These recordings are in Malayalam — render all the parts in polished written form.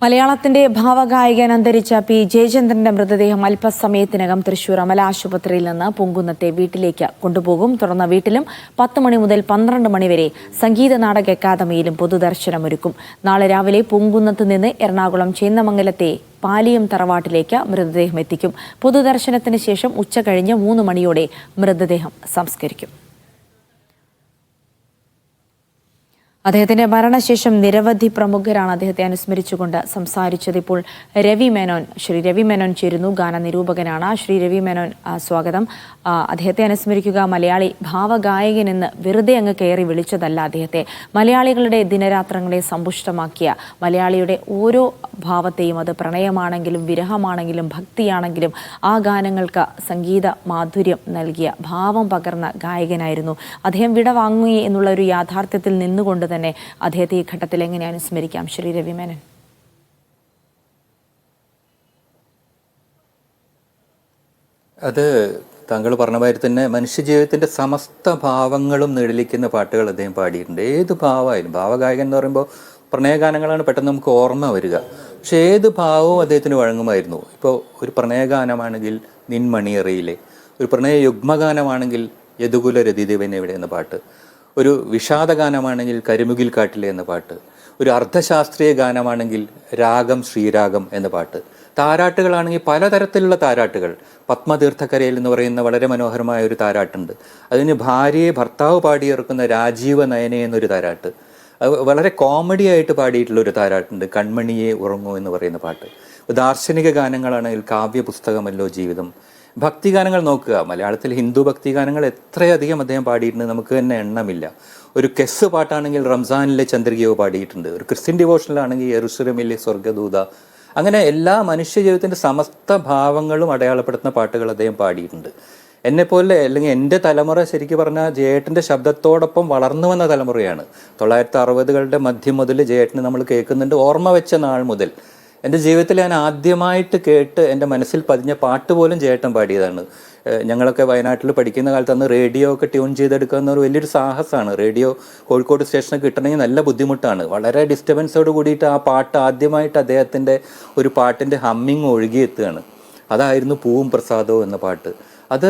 മലയാളത്തിന്റെ ഭാവഗായകൻ അന്തരിച്ച പി ജയചന്ദ്രന്റെ മൃതദേഹം അല്പസമയത്തിനകം തൃശൂർ അമല ആശുപത്രിയിൽ നിന്ന് പൂങ്കുന്നത്തെ വീട്ടിലേക്ക് കൊണ്ടുപോകും. തുടർന്ന് വീട്ടിലും 10 മണി മുതൽ 12 മണി വരെ സംഗീത നാടക അക്കാദമിയിലും പൊതുദർശനമൊരുക്കും. നാളെ രാവിലെ പൂങ്കുന്നത്ത് നിന്ന് എറണാകുളം ചേന്നമംഗലത്തെ പാലിയം തറവാട്ടിലേക്ക് മൃതദേഹം എത്തിക്കും. പൊതുദർശനത്തിന് ശേഷം ഉച്ചകഴിഞ്ഞ് 3 മണിയോടെ മൃതദേഹം സംസ്കരിക്കും. അദ്ദേഹത്തിന്റെ മരണശേഷം നിരവധി പ്രമുഖരാണ് അദ്ദേഹത്തെ അനുസ്മരിച്ചുകൊണ്ട് സംസാരിച്ചത്. ഇപ്പോൾ ശ്രീ രവി മേനോൻ ചേരുന്നു. ഗാന നിരൂപകനാണ്. ശ്രീ രവി മേനോൻ, സ്വാഗതം. അദ്ദേഹത്തെ അനുസ്മരിക്കുക, മലയാളി ഭാവഗായകൻ എന്ന് വെറുതെ അങ്ങ് കയറി വിളിച്ചതല്ല അദ്ദേഹത്തെ. മലയാളികളുടെ ദിനരാത്രങ്ങളെ സമ്പുഷ്ടമാക്കിയ മലയാളിയുടെ ഓരോ ഭാവത്തെയും, അത് പ്രണയമാണെങ്കിലും വിരഹമാണെങ്കിലും ഭക്തിയാണെങ്കിലും ആ ഗാനങ്ങൾക്ക് സംഗീത മാധുര്യം നൽകിയ, ഭാവം പകർന്ന ഗായകനായിരുന്നു അദ്ദേഹം. വിടവാങ്ങുകയെ എന്നുള്ള ഒരു യാഥാർത്ഥ്യത്തിൽ നിന്നുകൊണ്ട് തന്നെ അദ്ദേഹത്തെ ഈ ഘട്ടത്തിൽ എങ്ങനെ അനുസ്മരിക്കാം? ശ്രീ രവി മേനോൻ. അത് താങ്കൾ പറഞ്ഞ മാതിരി തന്നെ മനുഷ്യജീവിതത്തിൻ്റെ സമസ്ത ഭാവങ്ങളും നെടിലിക്കുന്ന പാട്ടുകൾ അദ്ദേഹം പാടിയിട്ടുണ്ട്. ഏത് ഭാവമായാലും, ഭാവഗായകൻ എന്ന് പറയുമ്പോൾ പ്രണയഗാനങ്ങളാണ് പെട്ടെന്ന് നമുക്ക് ഓർമ്മ വരിക. പക്ഷെ ഏത് ഭാവവും അദ്ദേഹത്തിന് വഴങ്ങുമായിരുന്നു. ഇപ്പോൾ ഒരു പ്രണയഗാനമാണെങ്കിൽ നിൻമണിയറയിലെ, ഒരു പ്രണയ യുഗ്മഗാനമാണെങ്കിൽ യദുകുല രതിദേവൻ എവിടെ എന്ന പാട്ട്, ഒരു വിഷാദഗാനമാണെങ്കിൽ കരിമുകിൽ കാട്ടിലെ എന്ന പാട്ട്, ഒരു അർദ്ധശാസ്ത്രീയ ഗാനമാണെങ്കിൽ രാഗം ശ്രീരാഗം എന്ന പാട്ട്, താരാട്ടുകളാണെങ്കിൽ പലതരത്തിലുള്ള താരാട്ടുകൾ. പത്മതീർത്ഥക്കരയിൽ എന്ന് പറയുന്ന വളരെ മനോഹരമായ ഒരു താരാട്ടുണ്ട്. അതിന് ഭാര്യയെ ഭർത്താവ് പാടിയിറക്കുന്ന രാജീവ നയനെ എന്നൊരു താരാട്ട്. വളരെ കോമഡി ആയിട്ട് പാടിയിട്ടുള്ള ഒരു താരാട്ടുണ്ട്, കൺമണിയെ ഉറങ്ങൂ എന്ന് പറയുന്ന പാട്ട്. ദാർശനിക ഗാനങ്ങളാണെങ്കിൽ കാവ്യ പുസ്തകമല്ലോ ജീവിതം. ഭക്തിഗാനങ്ങൾ നോക്കുക, മലയാളത്തിൽ ഹിന്ദു ഭക്തിഗാനങ്ങൾ എത്രയധികം അദ്ദേഹം പാടിയിട്ടുണ്ട്, നമുക്ക് തന്നെ എണ്ണമില്ല. ഒരു കെസ് പാട്ടാണെങ്കിൽ റംസാനിലെ ചന്ദ്രികയോ പാടിയിട്ടുണ്ട്. ഒരു ക്രിസ്ത്യൻ ഡിവോഷനിലാണെങ്കിൽ യെരുശലേമിലെ സ്വർഗദൂത. അങ്ങനെ എല്ലാ മനുഷ്യജീവിതത്തിൻ്റെ സമസ്ത ഭാവങ്ങളും അടയാളപ്പെടുത്തുന്ന പാട്ടുകൾ അദ്ദേഹം പാടിയിട്ടുണ്ട്. എന്നെപ്പോലെ, അല്ലെങ്കിൽ എൻ്റെ തലമുറ ശരിക്കും പറഞ്ഞാൽ ജയേട്ടൻ്റെ ശബ്ദത്തോടൊപ്പം വളർന്നു വന്ന തലമുറയാണ്. 1960കളുടെ മധ്യം മുതൽ ജയേട്ടന് നമ്മൾ കേൾക്കുന്നുണ്ട്. ഓർമ്മ വെച്ച നാൾ മുതൽ എൻ്റെ ജീവിതത്തിൽ ഞാൻ ആദ്യമായിട്ട് കേട്ട് എൻ്റെ മനസ്സിൽ പതിഞ്ഞ പാട്ട് പോലും ജയേട്ടൻ പാടിയതാണ്. ഞങ്ങളൊക്കെ വയനാട്ടിൽ പഠിക്കുന്ന കാലത്ത് അന്ന് റേഡിയോ ഒക്കെ ട്യൂൺ ചെയ്തെടുക്കുക എന്നൊരു വലിയൊരു സാഹസമാണ്. റേഡിയോ കോഴിക്കോട് സ്റ്റേഷനൊക്കെ കിട്ടണമെങ്കിൽ നല്ല ബുദ്ധിമുട്ടാണ്. വളരെ ഡിസ്റ്റർബൻസോട് കൂടിയിട്ട് ആ പാട്ട് ആദ്യമായിട്ട് അദ്ദേഹത്തിൻ്റെ ഒരു പാട്ടിൻ്റെ ഹമ്മിങ് ഒഴുകിയെത്തുകയാണ്. അതായിരുന്നു പൂവും പ്രസാദവും എന്ന പാട്ട്. അത്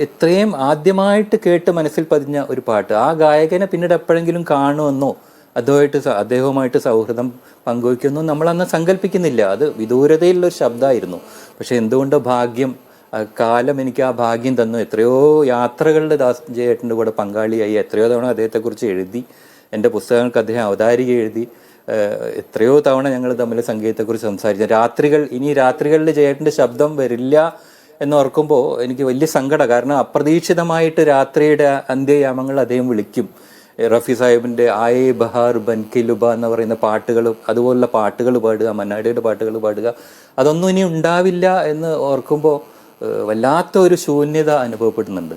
എത്രയും ആദ്യമായിട്ട് കേട്ട് മനസ്സിൽ പതിഞ്ഞ ഒരു പാട്ട്. ആ ഗായകനെ പിന്നീട് എപ്പോഴെങ്കിലും കാണുമെന്നോ അദ്ദേഹവുമായിട്ട് സൗഹൃദം പങ്കുവയ്ക്കുന്നു നമ്മളന്ന് സങ്കല്പിക്കുന്നില്ല. അത് വിദൂരതയിലുള്ളൊരു ശബ്ദമായിരുന്നു. പക്ഷെ എന്തുകൊണ്ടോ ഭാഗ്യം, കാലം എനിക്ക് ആ ഭാഗ്യം തന്നു. എത്രയോ യാത്രകളുടെ ജയേട്ടൻ്റെ കൂടെ പങ്കാളിയായി. എത്രയോ തവണ അദ്ദേഹത്തെക്കുറിച്ച് എഴുതി. എൻ്റെ പുസ്തകങ്ങൾക്ക് അദ്ദേഹം അവതാരിക എഴുതി. എത്രയോ തവണ ഞങ്ങൾ തമ്മിൽ സംഗീതത്തെക്കുറിച്ച് സംസാരിച്ചു. ഇനി രാത്രികളിൽ ജയേട്ടൻ്റെ ശബ്ദം വരില്ല എന്നോർക്കുമ്പോൾ എനിക്ക് വലിയ സങ്കടം. കാരണം അപ്രതീക്ഷിതമായിട്ട് രാത്രിയുടെ അന്ത്യയാമങ്ങൾ അദ്ദേഹം വിളിക്കും. റഫി സാഹിബിൻ്റെ ആയേ ബഹാർ ബൻകിലുബ എന്ന് പറയുന്ന പാട്ടുകളും അതുപോലുള്ള പാട്ടുകൾ പാടുക, മന്നാടിയുടെ പാട്ടുകൾ പാടുക, അതൊന്നും ഇനി ഉണ്ടാവില്ല എന്ന് ഓർക്കുമ്പോൾ വല്ലാത്തൊരു ശൂന്യത അനുഭവപ്പെടുന്നുണ്ട്.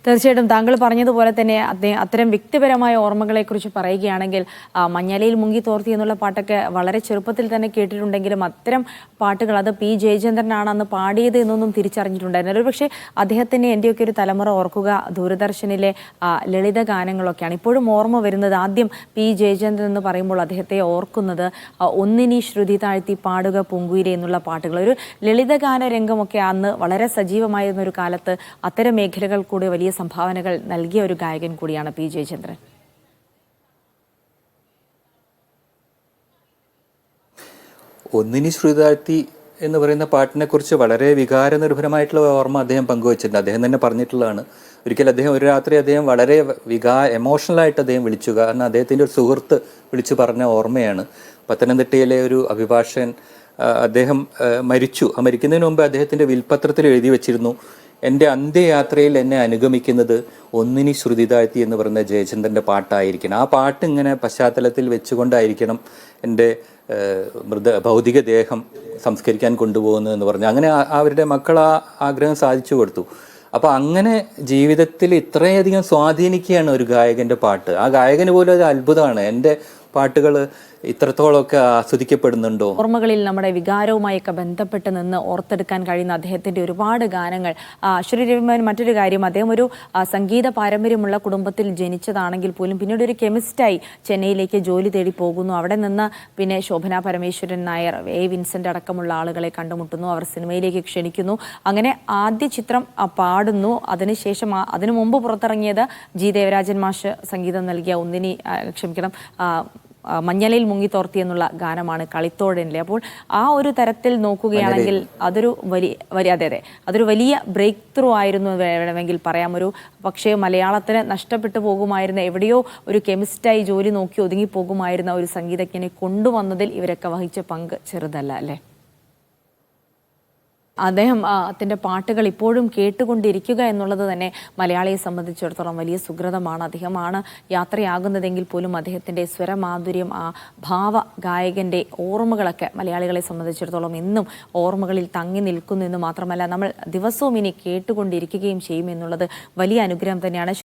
തീർച്ചയായിട്ടും താങ്കൾ പറഞ്ഞതുപോലെ തന്നെ അത്തരം വ്യക്തിപരമായ ഓർമ്മകളെക്കുറിച്ച് പറയുകയാണെങ്കിൽ മഞ്ഞലയിൽ മുങ്ങി തോർത്തി എന്നുള്ള പാട്ടൊക്കെ വളരെ ചെറുപ്പത്തിൽ തന്നെ കേട്ടിട്ടുണ്ടെങ്കിലും അത്തരം പാട്ടുകൾ അത് പി ജയചന്ദ്രനാണ് അന്ന് പാടിയത് എന്നൊന്നും തിരിച്ചറിഞ്ഞിട്ടുണ്ടായിരുന്നു. ഒരു പക്ഷേ അദ്ദേഹത്തിൻ്റെ എൻ്റെയൊക്കെ ഒരു തലമുറ ഓർക്കുക ദൂരദർശനിലെ ലളിത ഗാനങ്ങളൊക്കെയാണ്. ഇപ്പോഴും ഓർമ്മ വരുന്നത്, ആദ്യം പി ജയചന്ദ്രൻ എന്ന് പറയുമ്പോൾ അദ്ദേഹത്തെ ഓർക്കുന്നത് ഒന്നിനി ശ്രുതി താഴ്ത്തി പാടുക പൂങ്കുയിലെ എന്നുള്ള പാട്ടുകൾ. ഒരു ലളിതഗാന രംഗമൊക്കെ അന്ന് വളരെ സജീവമായിരുന്ന ഒരു കാലത്ത് അത്തരം മേഖലകൾ കൂടി വലിയ സംഭാവനകൾ നൽകിയ ഒരു ഗായകൻ കൂടിയാണ് പി ജയചന്ദ്രൻ. ഒന്നിനി ശ്രുതാഴ്ത്തി എന്ന് പറയുന്ന പാട്ടിനെ കുറിച്ച് വളരെ വികാരനിർഭരമായിട്ടുള്ള ഓർമ്മ അദ്ദേഹം പങ്കുവച്ചിട്ടുണ്ട്. അദ്ദേഹം തന്നെ പറഞ്ഞിട്ടുള്ളതാണ്. ഒരിക്കൽ അദ്ദേഹം ഒരു രാത്രി അദ്ദേഹം വളരെ എമോഷണലായിട്ട് അദ്ദേഹം വിളിച്ചു. കാരണം അദ്ദേഹത്തിൻ്റെ ഒരു സുഹൃത്ത് വിളിച്ചു പറഞ്ഞ ഓർമ്മയാണ്. പത്തനംതിട്ടയിലെ ഒരു അഭിഭാഷകൻ, അദ്ദേഹം മരിച്ചു. ആ മരിക്കുന്നതിന് മുമ്പ് അദ്ദേഹത്തിൻ്റെ വിൽപത്രത്തിൽ എഴുതി വെച്ചിരുന്നു, എൻ്റെ അന്ത്യയാത്രയിൽ എന്നെ അനുഗമിക്കുന്നത് ഒന്നിനി ശ്രുതി താഴ്ത്തി എന്ന് പറയുന്ന ജയചന്ദ്രൻ്റെ പാട്ടായിരിക്കണം. ആ പാട്ട് ഇങ്ങനെ പശ്ചാത്തലത്തിൽ വെച്ചുകൊണ്ടായിരിക്കണം എൻ്റെ ഭൗതിക ദേഹം സംസ്കരിക്കാൻ കൊണ്ടുപോകുന്നതെന്ന് പറഞ്ഞു. അങ്ങനെ അവരുടെ മക്കൾ ആ ആഗ്രഹം സാധിച്ചു കൊടുത്തു. അപ്പോൾ അങ്ങനെ ജീവിതത്തിൽ ഇത്രയധികം സ്വാധീനിക്കുകയാണ് ഒരു ഗായകൻ്റെ പാട്ട്. ആ ഗായകന് പോലും അത് അത്ഭുതമാണ്. എൻ്റെ പാട്ടുകൾ ഇത്രത്തോളമൊക്കെ ആസ്വദിക്കപ്പെടുന്നുണ്ടോ? ഓർമ്മകളിൽ നമ്മുടെ വികാരവുമായൊക്കെ ബന്ധപ്പെട്ട് നിന്ന് ഓർത്തെടുക്കാൻ കഴിയുന്ന അദ്ദേഹത്തിൻ്റെ ഒരുപാട് ഗാനങ്ങൾ. ശ്രീ രവി മേനോൻ മറ്റൊരു കാര്യം, അദ്ദേഹം ഒരു സംഗീത പാരമ്പര്യമുള്ള കുടുംബത്തിൽ ജനിച്ചതാണെങ്കിൽ പോലും പിന്നീട് ഒരു കെമിസ്റ്റായി ചെന്നൈയിലേക്ക് ജോലി തേടി പോകുന്നു. അവിടെ നിന്ന് പിന്നെ ശോഭന പരമേശ്വരൻ നായർ, എ വിൻസെൻ്റ് അടക്കമുള്ള ആളുകളെ കണ്ടുമുട്ടുന്നു. അവർ സിനിമയിലേക്ക് ക്ഷണിക്കുന്നു. അങ്ങനെ ആദ്യ ചിത്രം പാടുന്നു. അതിനുശേഷം അതിനു മുമ്പ് പുറത്തിറങ്ങിയത് ജി ദേവരാജൻ മാഷ് സംഗീതം നൽകിയ മഞ്ഞലയിൽ മുങ്ങിത്തോർത്തി എന്നുള്ള ഗാനമാണ്, കളിത്തോടനിലെ. അപ്പോൾ ആ ഒരു തരത്തിൽ നോക്കുകയാണെങ്കിൽ അതൊരു അതൊരു വലിയ ബ്രേക്ക് ത്രൂ ആയിരുന്നു വേണമെങ്കിൽ പറയാം. പക്ഷേ മലയാളത്തിന് നഷ്ടപ്പെട്ടു പോകുമായിരുന്ന, എവിടെയോ ഒരു കെമിസ്റ്റായി ജോലി നോക്കി ഒതുങ്ങി പോകുമായിരുന്ന ഒരു സംഗീതജ്ഞനെ കൊണ്ടുവന്നതിൽ ഇവരൊക്കെ വഹിച്ച പങ്ക് ചെറുതല്ല അല്ലേ? അദ്ദേഹത്തിൻ്റെ പാട്ടുകൾ ഇപ്പോഴും കേട്ടുകൊണ്ടിരിക്കുക എന്നുള്ളത് തന്നെ മലയാളിയെ സംബന്ധിച്ചിടത്തോളം വലിയ സുഹൃതമാണ്. അദ്ദേഹമാണ് യാത്രയാകുന്നതെങ്കിൽ പോലും അദ്ദേഹത്തിൻ്റെ സ്വരമാധുര്യം, ആ ഭാവ ഗായകൻ്റെ ഓർമ്മകളൊക്കെ മലയാളികളെ സംബന്ധിച്ചിടത്തോളം എന്നും ഓർമ്മകളിൽ തങ്ങി നിൽക്കുന്നു എന്ന് മാത്രമല്ല നമ്മൾ ദിവസവും ഇനി കേട്ടുകൊണ്ടിരിക്കുകയും ചെയ്യും എന്നുള്ളത് വലിയ അനുഗ്രഹം തന്നെയാണ്.